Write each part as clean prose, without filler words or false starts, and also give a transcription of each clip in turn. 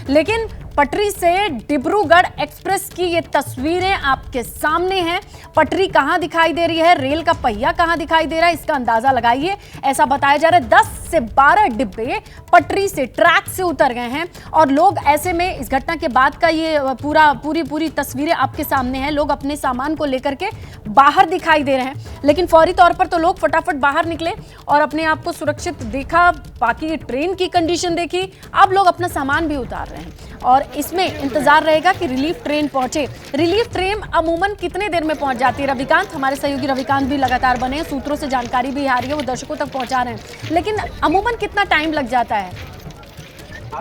लेकिन पटरी से डिब्रूगढ़ एक्सप्रेस की ये तस्वीरें आपके सामने हैं। पटरी कहां दिखाई दे रही है, रेल का पहिया कहां दिखाई दे रहा है, इसका अंदाजा लगाइए। ऐसा बताया जा रहा है 10 से 12 डिब्बे पटरी से, ट्रैक से उतर गए हैं और लोग ऐसे में, इस घटना के बाद का ये पूरी तस्वीरें आपके सामने हैं। लोग अपने सामान को लेकर के बाहर दिखाई दे रहे हैं, लेकिन फौरी तौर पर तो लोग फटाफट बाहर निकले और अपने आप को सुरक्षित देखा, बाकी ट्रेन की कंडीशन देखी। अब लोग अपना सामान भी उतार रहे हैं और इसमें इंतजार रहेगा कि रिलीफ ट्रेन पहुंचे। रिलीफ ट्रेन अमूमन कितने देर में पहुंच जाती है? रविकांत, हमारे सहयोगी रविकांत भी लगातार बने हैं, सूत्रों से जानकारी भी आ रही है, वो दर्शकों तक पहुंचा रहे हैं, लेकिन अमूमन कितना टाइम लग जाता है?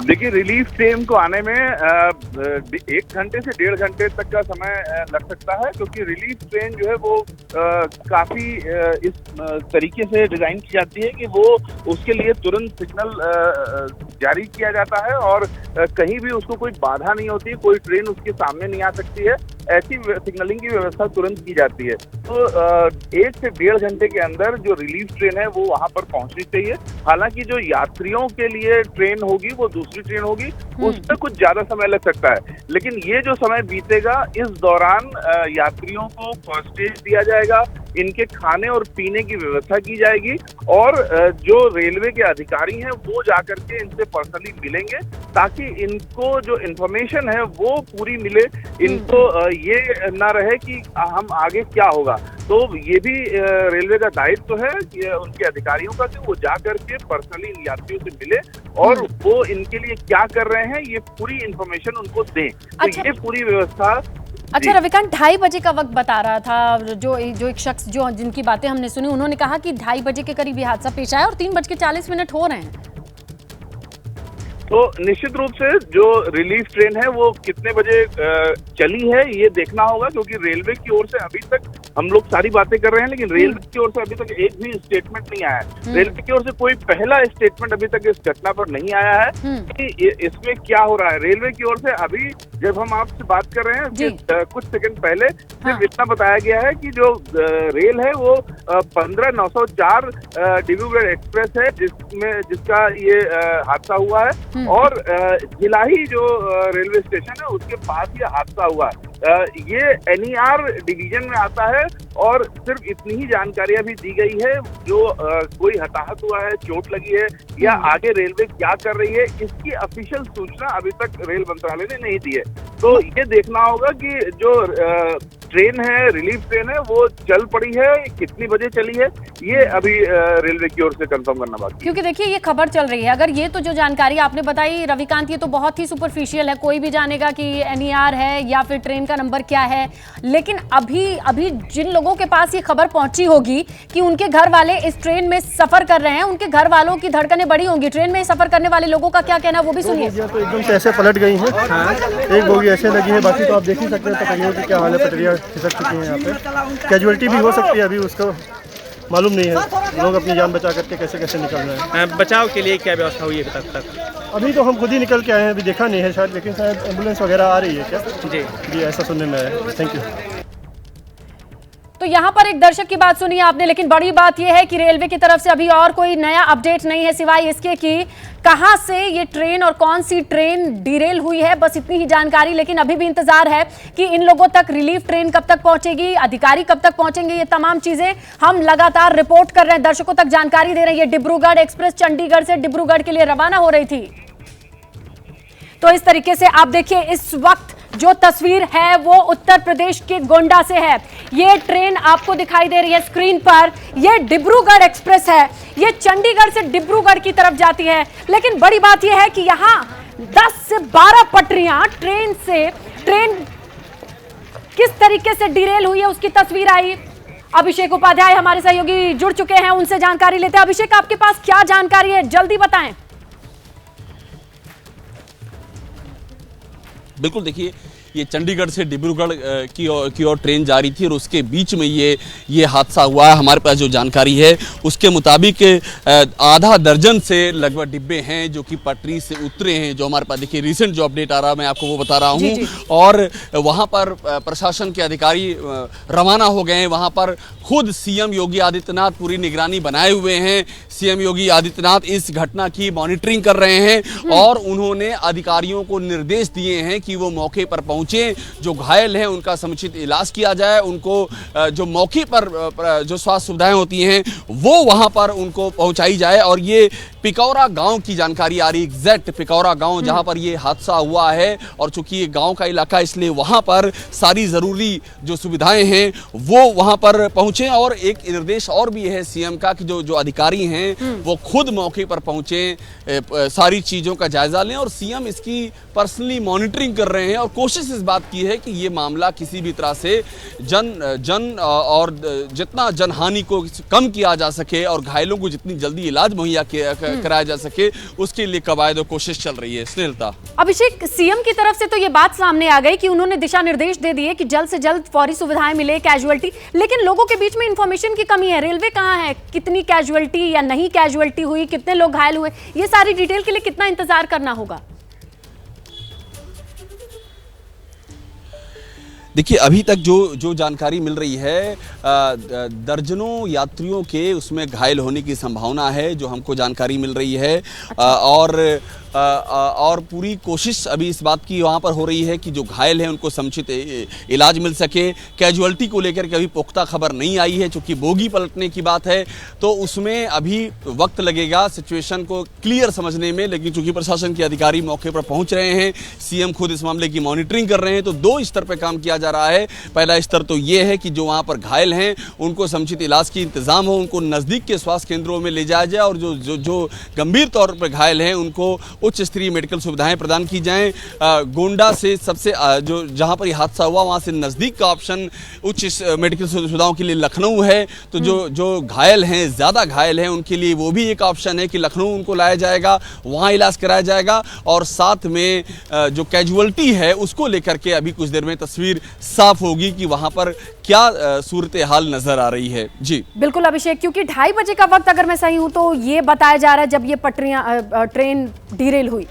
देखिए, रिलीफ ट्रेन को आने में 1 घंटे से 1.5 घंटे तक का समय लग सकता है, क्योंकि रिलीफ ट्रेन जो है वो काफी इस तरीके से डिजाइन की जाती है कि वो उसके लिए तुरंत सिग्नल जारी किया जाता है और कहीं भी उसको कोई बाधा नहीं होती, कोई ट्रेन उसके सामने नहीं आ सकती है, ऐसी सिग्नलिंग की व्यवस्था तुरंत की जाती है। तो 1 से 1.5 घंटे के अंदर जो रिलीफ ट्रेन है वो वहां पर पहुंचनी चाहिए। हालांकि जो यात्रियों के लिए ट्रेन होगी वो दूसरी ट्रेन होगी, उसमें कुछ ज्यादा समय लग सकता है, लेकिन ये जो समय बीतेगा इस दौरान यात्रियों को फर्स्ट एड दिया जाएगा, इनके खाने और पीने की व्यवस्था की जाएगी और जो रेलवे के अधिकारी हैं वो जाकर के इनसे पर्सनली मिलेंगे ताकि इनको जो इन्फॉर्मेशन है वो पूरी मिले, इनको ये ना रहे कि हम आगे क्या होगा। तो ये भी रेलवे का दायित्व है कि उनके अधिकारियों का कि वो जाकर के पर्सनली इन यात्रियों से मिले और वो इनके लिए क्या कर रहे हैं ये पूरी इन्फॉर्मेशन उनको दें। तो ये पूरी व्यवस्था। अच्छा रविकांत, 2:30 बजे का वक्त बता रहा था जो एक शख्स जो जिनकी बातें हमने सुनी, उन्होंने कहा कि 2:30 बजे के करीब ये हादसा पेश आया और 3:40 हो रहे हैं। तो निश्चित रूप से जो रिलीफ ट्रेन है वो कितने बजे चली है ये देखना होगा, क्योंकि रेलवे की ओर से अभी तक हम लोग सारी बातें कर रहे हैं, लेकिन रेलवे की ओर से अभी तक एक भी स्टेटमेंट नहीं आया है। रेलवे की ओर से कोई पहला स्टेटमेंट अभी तक इस घटना पर नहीं आया है कि इसमें क्या हो रहा है। रेलवे की ओर से अभी जब हम आपसे बात कर रहे हैं कुछ सेकंड पहले सिर्फ इतना बताया गया है कि जो रेल है वो 15904 डिब्रूगढ़ एक्सप्रेस है जिसका ये हादसा हुआ है और भिलाई जो रेलवे स्टेशन है उसके पास ये हादसा हुआ है। ये NER डिवीजन में आता है और सिर्फ इतनी ही जानकारी अभी दी गई है, जो कोई हताहत हुआ है, चोट लगी है या आगे रेलवे क्या कर रही है इसकी ऑफिशियल सूचना अभी तक रेल मंत्रालय ने नहीं दी है। तो ये देखना होगा कि जो ट्रेन है, रिलीफ ट्रेन है, वो चल पड़ी है, कितनी बजे चली है, ये अभी रेलवे की ओर से कंफर्म करना बाकी है। क्योंकि देखिए ये खबर चल रही है, अगर ये तो जो जानकारी आपने बताई रविकांत, ये तो बहुत ही सुपरफिशियल है, कोई भी जानेगा कि NER है या फिर ट्रेन का नंबर क्या है, लेकिन अभी जिन लोगों के पास ये खबर पहुंची होगी कि उनके घर वाले इस ट्रेन में सफर कर रहे हैं, उनके घर वालों की धड़कनें बड़ी होंगी। ट्रेन में सफर करने वाले लोगों का क्या कहना, वो भी सुनिए। तो एकदम से ऐसे पलट गई हैं, एक बोगी ऐसे लगी है, बाकी तो आप देख ही सकते हैं पटरियों की क्या हाल है, पटरियाँ खिसक चुकी हैं। यहाँ पे कैजुअलिटी भी हो सकती है, अभी उसका मालूम नहीं है, लोग अपनी जान बचा करके कैसे कैसे निकल रहे हैं। बचाव के लिए क्या व्यवस्था हुई है अभी तक? अभी तो हम खुद ही निकल के आए हैं, अभी देखा नहीं है शायद, लेकिन शायद एम्बुलेंस वगैरह आ रही है क्या? जी ऐसा सुनने में आया। Thank you. तो यहाँ पर एक दर्शक की बात सुनी आपने, लेकिन बड़ी बात यह है कि रेलवे की तरफ से अभी और कोई नया अपडेट नहीं है सिवाय इसके कि कहां से ये ट्रेन और कौन सी ट्रेन डिरेल हुई है, बस इतनी ही जानकारी। लेकिन अभी भी इंतजार है कि इन लोगों तक रिलीफ ट्रेन कब तक पहुंचेगी, अधिकारी कब तक पहुंचेंगे, ये तमाम चीजें हम लगातार रिपोर्ट कर रहे हैं, दर्शकों तक जानकारी दे रहे हैं। ये डिब्रूगढ़ एक्सप्रेस चंडीगढ़ से डिब्रूगढ़ के लिए रवाना हो रही थी। तो इस तरीके से आप देखिए इस वक्त जो तस्वीर है वो उत्तर प्रदेश के गोंडा से है। ये ट्रेन आपको दिखाई दे रही है स्क्रीन पर, ये डिब्रूगढ़ एक्सप्रेस है, ये चंडीगढ़ से डिब्रूगढ़ की तरफ जाती है। लेकिन बड़ी बात यह है कि यहाँ 10 से 12 पटरियां ट्रेन किस तरीके से डिरेल हुई है उसकी तस्वीर आई। अभिषेक उपाध्याय हमारे सहयोगी जुड़ चुके हैं, उनसे जानकारी लेते हैं। अभिषेक, आपके पास क्या जानकारी है, जल्दी बताएं। बिल्कुल, देखिए ये चंडीगढ़ से डिब्रूगढ़ की ओर ट्रेन जा रही थी और उसके बीच में ये हादसा हुआ है। हमारे पास जो जानकारी है उसके मुताबिक आधा दर्जन से लगभग डिब्बे हैं जो कि पटरी से उतरे हैं। जो हमारे पास देखिए रिसेंट जो अपडेट आ रहा है मैं आपको वो बता रहा हूँ। और वहाँ पर प्रशासन के अधिकारी रवाना हो गए हैं। वहाँ पर खुद सीएम योगी आदित्यनाथ पूरी निगरानी बनाए हुए हैं। सीएम योगी आदित्यनाथ इस घटना की मॉनिटरिंग कर रहे हैं और उन्होंने अधिकारियों को निर्देश दिए हैं कि वो मौके पर पहुंचे, जो घायल हैं उनका समुचित इलाज किया जाए, उनको जो मौके पर जो स्वास्थ्य सुविधाएं होती हैं वो वहां पर उनको पहुंचाई जाए। और ये पिकौरा गांव की जानकारी आ रही है, एग्जैक्ट पिकौरा गांव जहां पर ये हादसा हुआ है। और चूंकि ये गांव का इलाका इसलिए वहां पर सारी जरूरी जो सुविधाएं हैं वो वहां पर पहुंचे। और एक निर्देश और भी है सीएम का कि जो अधिकारी हैं वो खुद मौके पर पहुंचे, सारी चीजों का जायजा लें। और सीएम इसकी पर्सनली मॉनिटरिंग कर रहे हैं और कोशिश इस बात की है कि ये मामला किसी भी तरह से और जितना जनहानि को कम किया जा सके और घायलों को जितनी जल्दी इलाज मुहैया कराया जा सके उसके लिए कवायद और कोशिश चल रही है। स्नेहलता, अभिषेक, सीएम की तरफ से तो ये बात सामने आ गई कि उन्होंने दिशा निर्देश दे दिए कि जल्द से जल्द फौरी सुविधाएं मिले, कैजुअलिटी, लेकिन लोगों के बीच में इंफॉर्मेशन की कमी है। रेलवे कहाँ है, कितनी कैजुअलिटी या नहीं कैजुअलिटी हुई, कितने लोग घायल हुए, ये सारी डिटेल के लिए कितना इंतजार करना होगा? देखिए अभी तक जो जानकारी मिल रही है दर्जनों यात्रियों के उसमें घायल होने की संभावना है जो हमको जानकारी मिल रही है। और पूरी कोशिश अभी इस बात की वहाँ पर हो रही है कि जो घायल हैं उनको समुचित इलाज मिल सके। कैजुअलिटी को लेकर के अभी पुख्ता खबर नहीं आई है, चूँकि बोगी पलटने की बात है तो उसमें अभी वक्त लगेगा सिचुएशन को क्लियर समझने में। लेकिन चूँकि प्रशासन के अधिकारी मौके पर पहुँच रहे हैं, सीएम खुद इस मामले की मॉनिटरिंग कर रहे हैं, तो दो स्तर पर काम किया जा रहा है। पहला स्तर तो ये है कि जो वहाँ पर घायल हैं उनको समुचित इलाज की इंतजाम हो, उनको नज़दीक के स्वास्थ्य केंद्रों में ले जाया जाए और जो गंभीर तौर पर घायल हैं उनको उच्च स्तरीय मेडिकल सुविधाएं प्रदान की जाएं। गोंडा से सबसे जो जहां पर यह हादसा हुआ वहां से नज़दीक का ऑप्शन उच्च मेडिकल सुविधाओं के लिए लखनऊ है। तो जो घायल हैं, ज़्यादा घायल हैं, उनके लिए वो भी एक ऑप्शन है कि लखनऊ उनको लाया जाएगा, वहाँ इलाज कराया जाएगा। और साथ में जो कैजुअलिटी है उसको लेकर के अभी कुछ देर में तस्वीर साफ होगी कि वहाँ पर क्या सूरत हाल नजर आ रही है। जी बिल्कुल अभिषेक, क्योंकि 2:30 बजे का वक्त अगर मैं सही हूं तो ये बताया जा रहा है जब ये ट्रेन डीरेल हुई,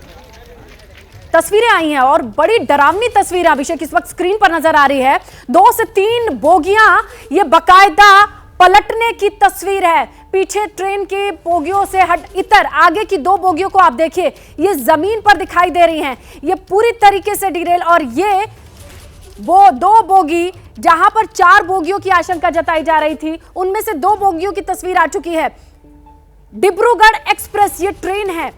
तस्वीरें आई हैं और बड़ी डरावनी तस्वीर अभिषेक इस वक्त स्क्रीन पर नजर आ रही है। 2 से 3 बोगियां, ये बकायदा पलटने की तस्वीर है। पीछे ट्रेन के बोगियों से इतर आगे की 2 बोगियों को आप देखिए, ये जमीन पर दिखाई दे रही हैं, ये पूरी तरीके से डीरेल। और ये वो 2 बोगी जहां पर 4 बोगियों की आशंका जताई जा रही थी, उनमें से 2 बोगियों की तस्वीर आ चुकी है। डिब्रूगढ़ एक्सप्रेस ये ट्रेन है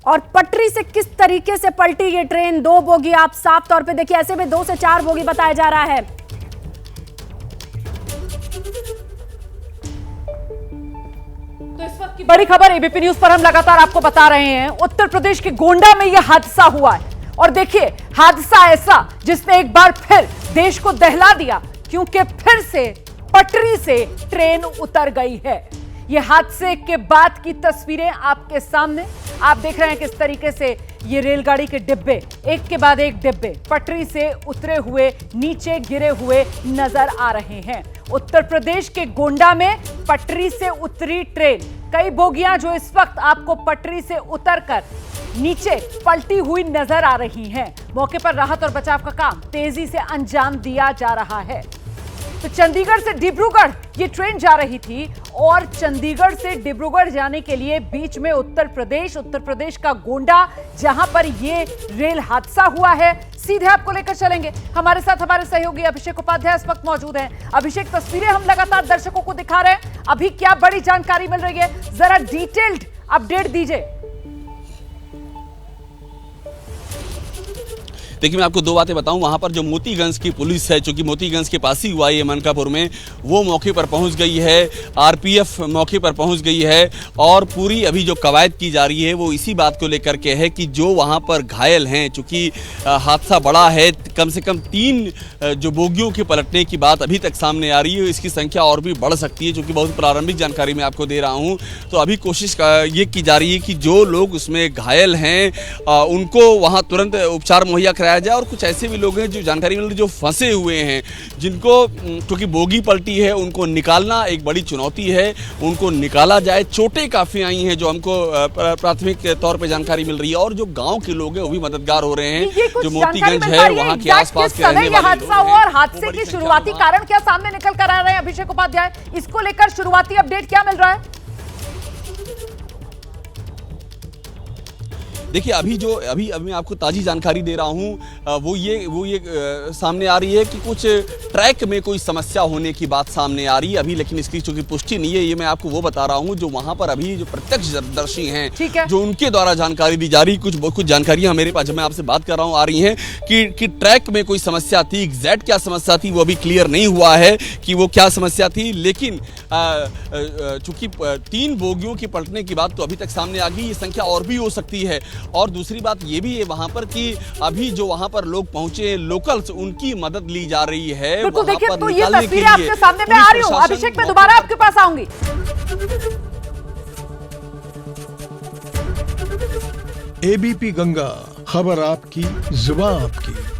और पटरी से किस तरीके से पलटी ये ट्रेन, 2 बोगी आप साफ तौर पे देखिए, ऐसे में 2 से 4 बोगी बताया जा रहा है। तो इस वक्त की बड़ी खबर एबीपी न्यूज पर हम लगातार आपको बता रहे हैं, उत्तर प्रदेश के गोंडा में यह हादसा हुआ है। और देखिए हादसा ऐसा जिसने एक बार फिर देश को दहला दिया, क्योंकि फिर से पटरी से ट्रेन उतर गई है। ये हादसे के बाद की तस्वीरें आपके सामने, आप देख रहे हैं किस तरीके से ये रेलगाड़ी के डिब्बे एक के बाद एक डिब्बे पटरी से उतरे हुए नीचे गिरे हुए नजर आ रहे हैं। उत्तर प्रदेश के गोंडा में पटरी से उतरी ट्रेन, कई बोगियां जो इस वक्त आपको पटरी से उतरकर नीचे पलटी हुई नजर आ रही हैं। मौके पर राहत और बचाव का काम तेजी से अंजाम दिया जा रहा है। तो चंडीगढ़ से डिब्रूगढ़ ये ट्रेन जा रही थी और चंडीगढ़ से डिब्रूगढ़ जाने के लिए बीच में उत्तर प्रदेश का गोंडा, जहां पर ये रेल हादसा हुआ है, सीधे आपको लेकर चलेंगे। हमारे साथ हमारे सहयोगी अभिषेक उपाध्याय इस वक्त मौजूद हैं। अभिषेक, तस्वीरें हम लगातार दर्शकों को दिखा रहे हैं, अभी क्या बड़ी जानकारी मिल रही है, जरा डिटेल्ड अपडेट दीजिए। देखिए मैं आपको 2 बातें बताऊं। वहां पर जो मोतीगंज की पुलिस है, चूंकि मोतीगंज के पास ही हुआ है ये मनकापुर में, वो मौके पर पहुंच गई है, आरपीएफ मौके पर पहुंच गई है और पूरी अभी जो कवायद की जा रही है वो इसी बात को लेकर के है कि जो वहां पर घायल हैं, चूंकि हादसा बड़ा है, कम से कम 3 जो बोगियों के पलटने की बात अभी तक सामने आ रही है, इसकी संख्या और भी बढ़ सकती है, चूंकि बहुत प्रारंभिक जानकारी मैं आपको दे रहा हूँ। तो अभी कोशिश ये की जा रही है कि जो लोग उसमें घायल हैं उनको वहाँ तुरंत उपचार मुहैया कराया कराया जाए। और कुछ ऐसे भी लोग हैं जो जानकारी मिल रही जो फंसे हुए हैं, जिनको क्योंकि बोगी पलटी है, उनको निकालना एक बड़ी चुनौती है, उनको निकाला जाए। चोटें काफ़ी आई हैं जो हमको प्राथमिक तौर पर जानकारी मिल रही है। और जो गाँव के लोग हैं वो भी मददगार हो रहे हैं, जो मोतीगंज है वहाँ के आसपास के रहने वाले हादसा हुआ और हादसे के शुरुआती कारण क्या सामने निकल कर आ रहे हैं अभिषेक उपाध्याय, इसको लेकर शुरुआती अपडेट क्या मिल रहा है? देखिए अभी मैं आपको ताज़ी जानकारी दे रहा हूँ, वो ये सामने आ रही है कि कुछ ट्रैक में कोई समस्या होने की बात सामने आ रही है अभी, लेकिन इसकी चूंकि पुष्टि नहीं है, ये मैं आपको वो बता रहा हूँ जो वहाँ पर अभी जो प्रत्यक्षदर्शी हैं, जो उनके द्वारा जानकारी दी जा रही। कुछ जानकारियाँ मेरे पास, जब मैं आपसे बात कर रहा हूँ, आ रही हैं कि ट्रैक में कोई समस्या थी। एग्जैक्ट क्या समस्या थी वो अभी क्लियर नहीं हुआ है कि वो क्या समस्या थी, लेकिन चूंकि 3 बोगियों की पलटने की बात तो अभी तक सामने आ गई, ये संख्या और भी हो सकती है। और दूसरी बात ये भी है वहां पर कि अभी जो वहां पर लोग पहुंचे लोकल्स, उनकी मदद ली जा रही है। बिल्कुल, देखिए तो ये तस्वीरें आपके सामने मैं आ रही हूं। अभिषेक, मैं दोबारा आपके पास आऊंगी। एबीपी गंगा, खबर आपकी, जुबान आपकी।